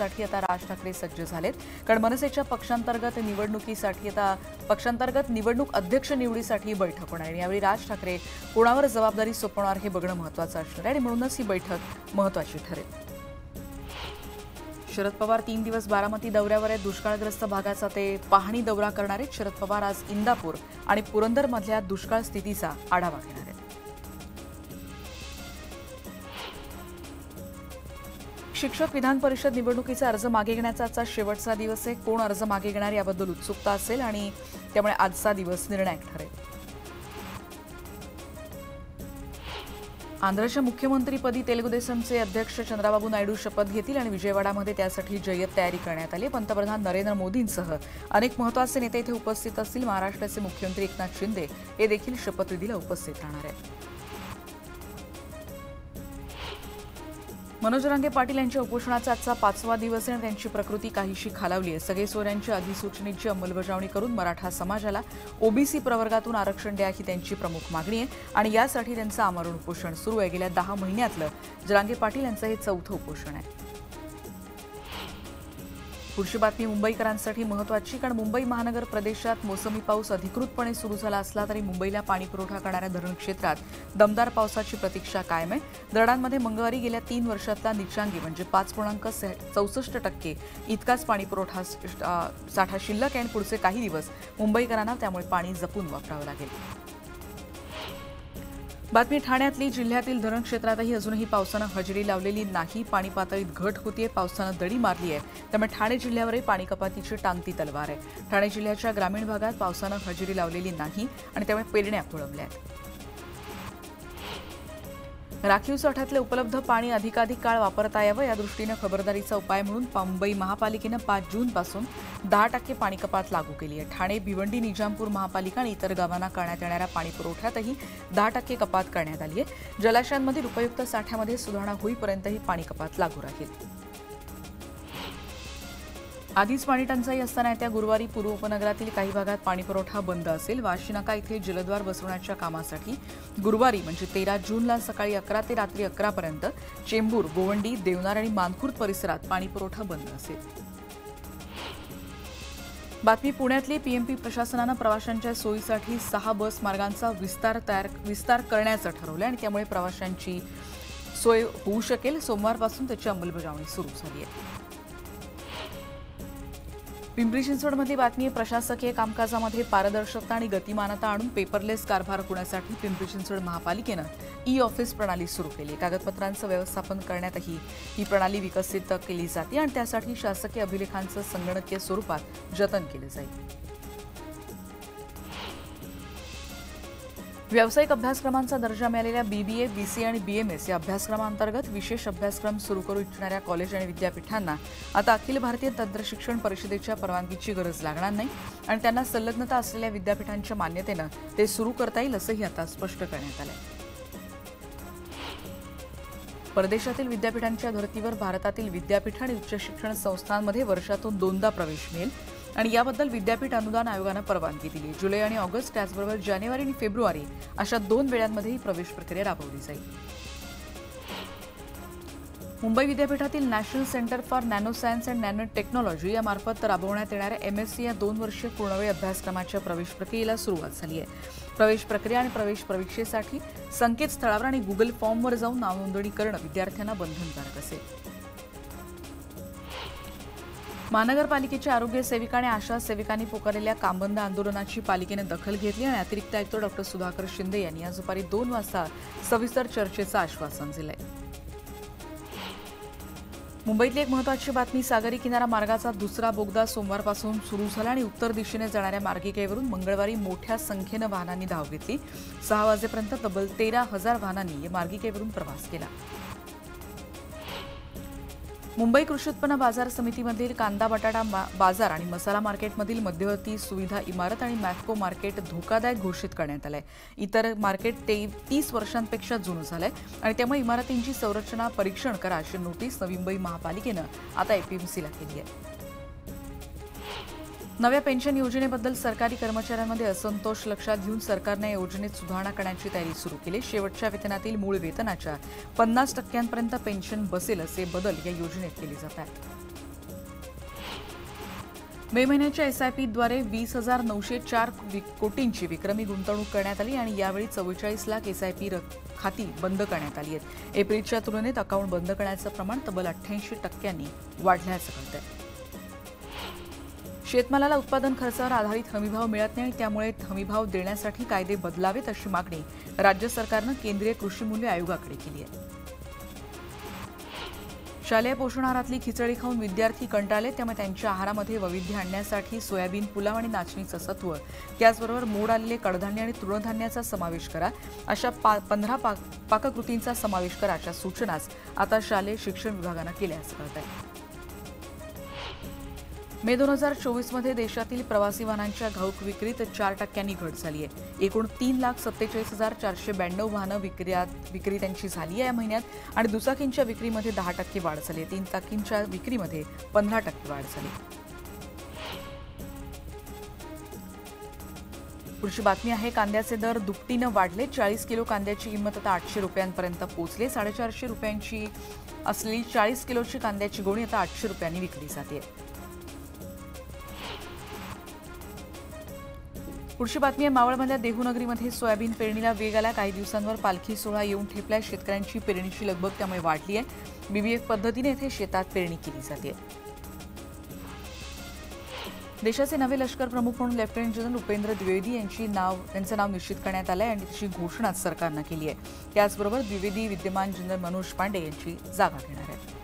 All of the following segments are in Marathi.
करण्यासाठी आता राज ठाकरे सज्ज झालेत. कारण मनसेच्या पक्षांतर्गत निवडणूक अध्यक्ष निवडीसाठी बैठक होणार आहे. यावेळी राज ठाकरे कोणावर जबाबदारी सोपवणार हे बघणं महत्त्वाचं असणार आहे आणि म्हणूनच ही बैठक महत्त्वाची ठरेल. शरद पवार 3 दिवस बारामती दौऱ्यावर आहेत. दुष्काळग्रस्त भागाचा ते पाहणी दौरा करणार आहेत. शरद पवार आज इंदापूर आणि पुरंदरमधल्या दुष्काळ स्थितीचा आढावा घेणार आहेत. शिक्षक विधान परिषद निवडणुकीचा अर्ज मागे घेण्याचा आजचा शेवटचा दिवस आहे. कोण अर्ज मागे घेणार याबद्दल उत्सुकता असेल आणि त्यामुळे आजचा दिवस निर्णायक ठरेल. आंध्रच्या मुख्यमंत्रीपदी तेलुगु देसमचे अध्यक्ष चंद्राबाबू नायडू शपथ घेतील आणि विजयवाडामध्ये त्यासाठी जय्यत तयारी करण्यात आली. पंतप्रधान नरेंद्र मोदींसह अनेक महत्त्वाचे नेते इथे उपस्थित असतील. महाराष्ट्राचे मुख्यमंत्री एकनाथ शिंदे हे देखील शपथविधीला उपस्थित राहणार आहेत. मनोज जरांगे पाटील यांच्या उपोषणाचा आजचा 5वा दिवस आहे आणि त्यांची प्रकृती काहीशी खालावली आहे. सगळे सोयऱ्यांच्या अधिसूचनेची अंमलबजावणी करून मराठा समाजाला ओबीसी प्रवर्गातून आरक्षण द्या ही त्यांची प्रमुख मागणी आहे आणि यासाठी त्यांचं आमरण उपोषण सुरू आहे. गेल्या 10 महिन्यातलं जरांगे पाटील यांचं हे 4थं उपोषण आहे. पुढची बातमी मुंबईकरांसाठी महत्त्वाची, कारण मुंबई महानगर प्रदेशात मोसमी पाऊस अधिकृतपणे सुरू झाला असला तरी मुंबईला पाणीपुरवठा करणाऱ्या धरण क्षेत्रात दमदार पावसाची प्रतीक्षा कायम आहे. धरणांमध्ये मंगळवारी गेल्या 3 वर्षातला निचांगी म्हणजे 5.64% इतकाच पाणीपुरवठा साठा शिल्लक आहे आणि पुढचे काही दिवस मुंबईकरांना त्यामुळे पाणी जपून वापरावं लागेल. बातमी ठाण्यातली. जिल्ह्यातील धरण क्षेत्रातही अजूनही पावसानं हजेरी लावलेली नाही. पाणी पातळीत घट होतीये. पावसानं दडी मारली आहे. त्यामुळे ठाणे जिल्ह्यावरही पाणी कपातीची टांगती तलवार आहे. ठाणे जिल्ह्याच्या ग्रामीण भागात पावसानं हजेरी लावलेली नाही आणि त्यामुळे पेरण्या खोळंबल्या आहेत. राखीव साठ्यातले उपलब्ध पाणी अधिकाधिक काळ वापरता यावं यादृष्टीनं खबरदारीचा उपाय म्हणून मुंबई महापालिकेनं 5 जूनपासून 10% पाणी कपात लागू केली आहे. ठाणे, भिवंडी, निजामपूर महापालिका आणि इतर गावांना करण्यात येणाऱ्या पाणी पुरवठ्यातही 10% कपात करण्यात आली आहे. जलाशयांमधील उपयुक्त साठ्यामध्ये सुधारणा होईपर्यंतही पाणी कपात लागू राहील. आधीच पाणी टंचाई असताना येत्या गुरुवारी पूर्व उपनगरातील काही भागात पाणीपुरवठा बंद असेल. वाशीनाका इथे जलद्वार बसवण्याच्या कामासाठी गुरुवारी म्हणजे 13 जूनला सकाळी 11 ते रात्री 11 पर्यंत चेंबूर, गोवंडी, देवनार आणि मानखुर्द परिसरात पाणीपुरवठा बंद असेल. बातमी पुण्यातली. पीएमपी प्रशासनानं प्रवाशांच्या सोयीसाठी 6 बस मार्गांचा विस्तार करण्याचं ठरवलं आणि त्यामुळे प्रवाशांची सोय होऊ शकेल. सोमवारपासून त्याची अंमलबजावणी सुरू झाली आहे. पिंपरी चिंचवडमधली बातमी. प्रशासकीय कामकाजामध्ये पारदर्शकता आणि गतिमानता आणून पेपरलेस कारभार होण्यासाठी पिंपरी चिंचवड महापालिकेनं ई-ऑफिस प्रणाली सुरू केली. कागदपत्रांचं व्यवस्थापन करण्यातही ही प्रणाली विकसित केली जाते आणि त्यासाठी शासकीय अभिलेखांचं संगणकीय स्वरूपात जतन केलं जाईल. व्यावसायिक अभ्यासक्रमांचा दर्जा मिळालेल्या बीबीए, बीसीए आणि बीएमएस या अभ्यासक्रमांतर्गत विशेष अभ्यासक्रम सुरू करू इच्छिणाऱ्या कॉलेज आणि विद्यापीठांना आता अखिल भारतीय तंत्रशिक्षण परिषदेच्या परवानगीची गरज लागणार नाही आणि त्यांना संलग्नता असलेल्या विद्यापीठांच्या मान्यतेनं ते सुरू करता येईल असंही आता स्पष्ट करण्यात आलं. परदेशातील विद्यापीठांच्या धर्तीवर भारतातील विद्यापीठ आणि उच्च शिक्षण संस्थांमध्ये वर्षातून 2दा प्रवेश मिळेल आणि याबद्दल विद्यापीठ अनुदान आयोगानं परवानगी दिली. जुलै आणि ऑगस्ट त्याचबरोबर जानेवारी आणि फेब्रुवारी अशा 2 वेळांमध्ये ही प्रवेश प्रक्रिया राबवली जाईल. मुंबई विद्यापीठातील national centre for nano science and nano technology यामार्फत राबवण्यात येणाऱ्या एमएससी या 2 वर्षीय पूर्णवेळ अभ्यासक्रमाच्या प्रवेश प्रक्रियेला सुरुवात झाली आहे. प्रवेश प्रक्रिया आणि प्रवेश परीक्षेसाठी संकेतस्थळावर आणि गुगल फॉर्मवर जाऊन नावनोंदणी करणं विद्यार्थ्यांना बंधनकारक असेल. महानगरपालिकेच्या आरोग्य सेविका आणि आशा सेविकांनी पुकारलेल्या कामबंद आंदोलनाची पालिकेने दखल घेतली आणि अतिरिक्त आयुक्त डॉ. सुधाकर शिंदे यांनी आज दुपारी 2 वाजता सविस्तर चर्चेचं आश्वासन दिलंय. मुंबईतली एक महत्त्वाची बातमी. सागरी किनारा मार्गाचा दुसरा बोगदा सोमवारपासून सुरू झाला आणि उत्तर दिशेने जाणाऱ्या मार्गिकेवरून मंगळवारी मोठ्या संख्येनं वाहनांनी धाव घेतली. 6 वाजेपर्यंत तब्बल 13,000 वाहनांनी या मार्गिकेवरून प्रवास केला. मुंबई कृषी उत्पन्न बाजार समितीमधील कांदा बटाटा बाजार आणि मसाला मार्केटमधील मध्यवर्ती सुविधा इमारत आणि मॅफको मार्केट धोकादायक घोषित करण्यात आलंय. इतर मार्केट 30 वर्षांपेक्षा जुनं झालंय आणि त्यामुळे इमारतींची संरचना परीक्षण करा अशी नोटीस नवी मुंबई महापालिकेनं आता एपीएमसीला केली आहे. नव्या पेन्शन योजनेबद्दल सरकारी कर्मचाऱ्यांमध्ये असंतोष लक्षात घेऊन सरकारने या योजनेत सुधारणा करण्याची तयारी सुरू केली. शेवटच्या वेतनातील मूळ वेतनाच्या 50% पेन्शन बसेल असे बदल या योजनेत केले जातात. मे महिन्याच्या एसआयपीद्वारे 20,904 कोटींची विक्रमी गुंतवणूक करण्यात आली आणि यावेळी 44 लाख एसआयपी खाती बंद करण्यात आली आहेत. एप्रिलच्या तुलनेत अकाउंट बंद करण्याचं प्रमाण तब्बल 88% वाढल्याचं कळतंय. शेतमालाला उत्पादन खर्चावर आधारित हमीभाव मिळत नाही, त्यामुळे हमीभाव देण्यासाठी कायदे बदलावेत अशी मागणी राज्य सरकारनं केंद्रीय कृषी मूल्य आयोगाकडे केली आहे. शालेय पोषण आहारातली खिचडी खाऊन विद्यार्थी कंटाळले, त्यामुळे त्यांच्या आहारामध्ये वैविध्य आणण्यासाठी सोयाबीन, पुलाव आणि नाचणीचं सत्व, त्याचबरोबर मोड आलेले कडधान्य आणि तृणधान्याचा समावेश करा, अशा 15 पाककृतींचा समावेश करा अशा सूचनाच आता शालेय शिक्षण विभागानं केल्या असं कळतंय. मे 2024 देशातील प्रवासी वाहनांच्या घाऊक विक्रीत 4% घट झाली आहे. एकूण 3,47,492 वाहनं विक्री त्यांची झाली आहे या महिन्यात आणि दुचाकींच्या विक्रीमध्ये 10% वाढ झाली आहे. 3 चाकींच्या विक्रीमध्ये 15% वाढ झाली. पुढची बातमी आहे. कांद्याचे दर दुपटीनं वाढले. 40 किलो कांद्याची किंमत आता 800 रुपयांपर्यंत पोहोचली. 450 रुपयांची असलेली 40 किलोची कांद्याची गोणी आता 800 रुपयांनी विकली जाते. पुढची बातमी आहे. मावळमधल्या देहूनगरीमध्ये सोयाबीन पेरणीला वेग आला. काही दिवसांवर पालखी सोहळा येऊन ठेपलाय. शेतकऱ्यांची पेरणीची लगबग त्यामुळे वाढली आहे. बीबीएफ पद्धतीने येथे शेतात पेरणी केली जाते. देशाचे नवे लष्कर प्रमुख म्हणून लेफ्टनंट जनरल उपेंद्र द्विवेदी यांचं नाव निश्चित करण्यात आलं आहे आणि त्याची घोषणा सरकारनं केली आहे. त्याचबरोबर द्विवेदी विद्यमान जनरल मनोज पांडे यांची जागा घेणार आहेत.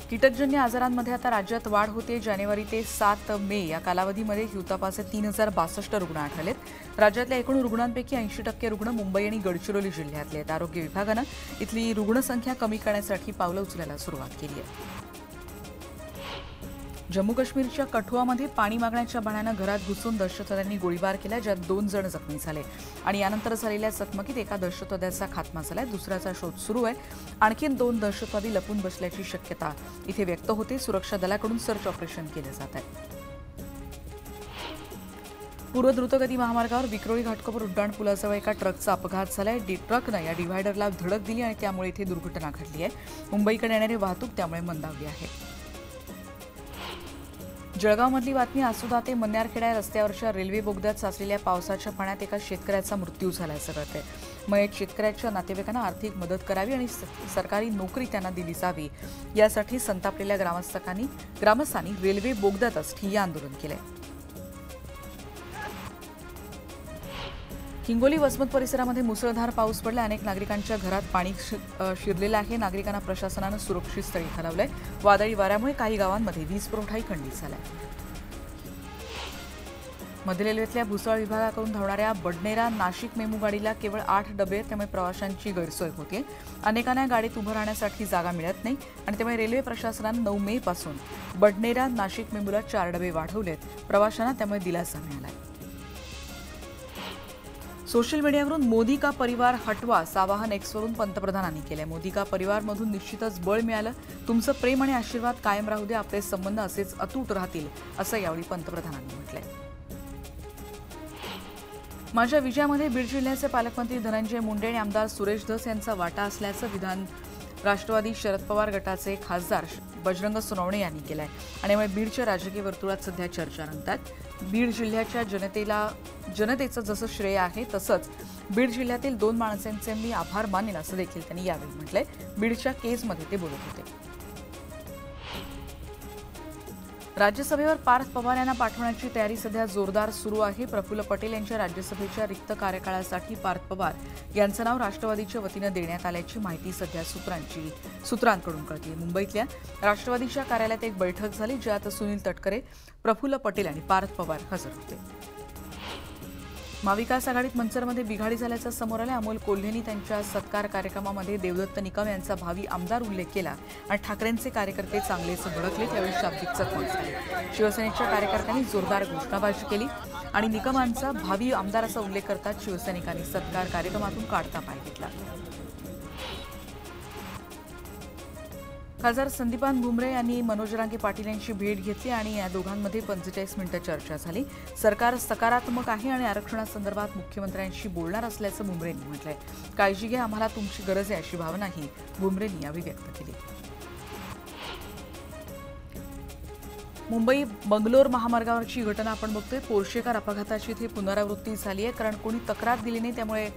कीटकजन्य आजारांमध्ये आता राज्यात वाढ होते. जानेवारी ते 7 मे या कालावधीमध्ये हिवतापाचे 3,062 रुग्ण आढळलेत. राज्यातल्या एकूण रुग्णांपैकी 80% रुग्ण मुंबई आणि गडचिरोली जिल्ह्यातले आहेत. आरोग्य विभागानं इथली रुग्णसंख्या कमी करण्यासाठी पावलं उचलायला सुरुवात केली आहे. जम्मू काश्मीरच्या कठुआमध्ये पाणी मागण्याच्या बहाण्यानं घरात घुसून दहशतवाद्यांनी गोळीबार केला, ज्यात 2 जण जखमी झाले आणि यानंतर झालेल्या चकमकीत एका दहशतवाद्याचा खात्मा झालाय. दुसऱ्याचा शोध सुरू आहे. आणखीन 2 दहशतवादी लपून बसल्याची शक्यता इथे व्यक्त होते. सुरक्षा दलाकडून सर्च ऑपरेशन केलं जात आहे. पूर्व द्रुतगती महामार्गावर विक्रोळी घाटकोपर उड्डाणपुलाजवळ एका ट्रकचा अपघात झालाय. ट्रकनं या डिव्हायडरला धडक दिली आणि त्यामुळे इथे दुर्घटना घडली आहे. मुंबईकडे येणारी वाहतूक त्यामुळे मंदावली आहे. जळगावमधली बातमी. आसुदा ते मन्यारखेडा रस्त्यावरच्या रेल्वे बोगद्यात साचलेल्या पावसाच्या पाण्यात एका शेतकऱ्याचा मृत्यू झाल्याचं कळतंय. मयत शेतकऱ्याच्या नातेवाईकांना आर्थिक मदत करावी आणि सरकारी नोकरी त्यांना दिली जावी यासाठी संतापलेल्या ग्रामस्थांनी रेल्वे बोगद्यातच ठिय्या आंदोलन केलंय. हिंगोली वसमत परिसरामध्ये मुसळधार पाऊस पडला. अनेक नागरिकांच्या घरात पाणी शिरलेलं आहे. नागरिकांना प्रशासनानं सुरक्षित स्थळी हलवलंय. वादळी वाऱ्यामुळे काही गावांमध्ये वीज पुरवठाही खंडित झालाय. मध्य रेल्वेतल्या भुसावळ विभागाकडून धावणाऱ्या बडनेरा नाशिक मेमू गाडीला केवळ 8 डबे आहेत, त्यामुळे प्रवाशांची गैरसोय होते. अनेकांना गाडीत उभं राहण्यासाठी जागा मिळत नाही आणि त्यामुळे रेल्वे प्रशासनानं 9 मे पासून बडनेरा नाशिक मेमूला 4 डबे वाढवलेत. प्रवाशांना त्यामुळे दिलासा मिळाला. सोशल मीडियावरून मोदी का परिवार हटवा असं आवाहन एक्सवरून पंतप्रधानांनी केलंय. मोदी का परिवारमधून निश्चितच बळ मिळालं. तुमचं प्रेम आणि आशीर्वाद कायम राहू दे. आपले संबंध असेच अतूट राहतील असं यावेळी पंतप्रधानांनी म्हटलंय. माझ्या विजयामध्ये बीड जिल्ह्याचे पालकमंत्री धनंजय मुंडे आणि आमदार सुरेश धस यांचा वाटा असल्याचं विधान राष्ट्रवादी शरद पवार गटाचे खासदार बजरंग सोनवणे यांनी केलं आहे आणि यामुळे बीडच्या राजकीय वर्तुळात सध्या चर्चा रंगतात. बीड जिल्ह्याच्या जनतेचं जसं श्रेय आहे तसंच बीड जिल्ह्यातील 2 माणसांचे मी आभार मानेन असं देखील त्यांनी यावेळी म्हटलंय. बीडच्या केसमध्ये ते बोलत होते. राज्यसभेवर पार्थ पवार यांना पाठवण्याची तयारी सध्या जोरदार सुरू आहे. प्रफुल्ल पटेल यांच्या राज्यसभेच्या रिक्त कार्यकाळासाठी पार्थ पवार यांचं नाव राष्ट्रवादीच्या वतीनं देण्यात आल्याची माहिती सध्या सूत्रांकडून कळते. मुंबईतल्या राष्ट्रवादीच्या कार्यालयात एक बैठक झाली, ज्यात सुनील तटकरे, प्रफुल्ल पटेल आणि पार्थ पवार हजर होते. महाविकास आघाडीत मंचरमध्ये बिघाडी झाल्याचं समोर आलं. अमोल कोल्हेंनी त्यांच्या सत्कार कार्यक्रमामध्ये देवदत्त निकम यांचा भावी आमदार उल्लेख केला आणि ठाकरेंचे कार्यकर्ते चांगलेच भडकले. त्यावेळी शाब्दिक चकमक झाली. शिवसेनेच्या कार्यकर्त्यांनी जोरदार घोषणाबाजी केली आणि निकमांचा भावी आमदाराचा उल्लेख करताच शिवसैनिकांनी सत्कार कार्यक्रमातून काढता पाय घेतला. खासदार संदीपान भुमरे यांनी मनोज जरांगे पाटील यांची भेट घेतली आणि या दोघांमध्ये 45 मिनिटं चर्चा झाली. सरकार सकारात्मक आहे आणि आरक्षणासंदर्भात मुख्यमंत्र्यांशी बोलणार असल्याचं भुमरेंनी म्हटलंय. काळजी घ्या, आम्हाला तुमची गरज आहे अशी भावनाही भुमरेंनी यावेळी व्यक्त केली. मुंबई बंगलोर महामार्गावरची घटना आपण बघतोय. पोर्शे कार अपघाताची इथे पुनरावृत्ती झाली आहे, कारण कोणी तक्रार दिली नाही. त्यामुळे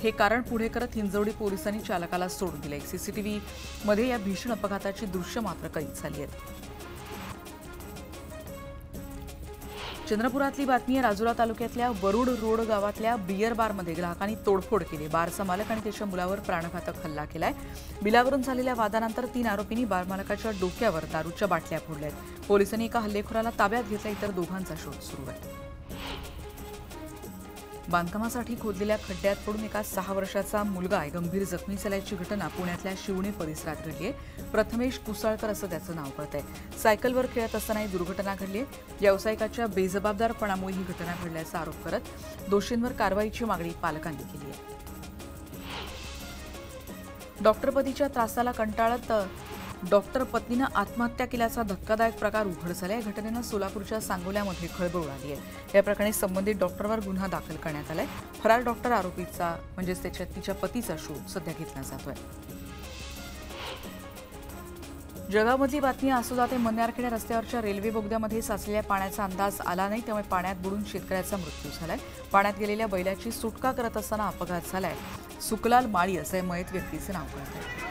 हे कारण पुढे करत हिंजवडी पोलिसांनी चालकाला सोडून दिले. सीसीटीव्हीमध्ये या भीषण अपघाताची दृश्य मात्र कैद झाली आहेत. चंद्रपुरातली बातमी आहे. राजुरा तालुक्यातल्या वरुड रोड गावातल्या बियर बारमध्ये ग्राहकांनी तोडफोड केली. बारचा मालक आणि त्याच्या मुलावर प्राणघातक हल्ला केलाय. बिलावरून झालेल्या वादानंतर 3 आरोपींनी बार मालकाच्या डोक्यावर दारूच्या बाटल्या फोडल्यात. पोलिसांनी एका हल्लेखोराला ताब्यात घेतला, इतर दोघांचा शोध सुरू आहे. बांधकामासाठी खोदलेल्या खड्ड्यात पडून एका 6 वर्षाचा मुलगा गंभीर जखमी झाल्याची घटना पुण्यातल्या शिवणे परिसरात घडली आहे. प्रथमेश कुसाळकर असं त्याचं नाव कळतंय. सायकलवर खेळत असताना ही दुर्घटना घडली आहे. व्यावसायिकाच्या बेजबाबदारपणामुळे ही घटना घडल्याचा आरोप करत दोषींवर कारवाईची मागणी पालकांनी केली आहे. डॉक्टरपतीच्या त्रासाला कंटाळत डॉक्टर पत्नीनं आत्महत्या केल्याचा धक्कादायक प्रकार उघड झाला. या घटनेनं सोलापूरच्या सांगोल्यामध्ये खळबळ उडाली आहे. या प्रकरणी संबंधित डॉक्टरवर गुन्हा दाखल करण्यात आलाय. फरार डॉक्टर आरोपीचा म्हणजेच तिच्या पतीचा शोध सध्या घेतला जातोय. जळगावमधली बातमी. आसोदा ते मन्यारखेडा रस्त्यावरच्या रेल्वे बोगद्यामध्ये साचलेल्या पाण्याचा अंदाज आला नाही, त्यामुळे पाण्यात बुडून शेतकऱ्याचा मृत्यू झालाय. पाण्यात गेलेल्या बैलाची सुटका करत असताना अपघात झालाय. सुकलाल माळी असं मयत व्यक्तीचं नाव कळतंय.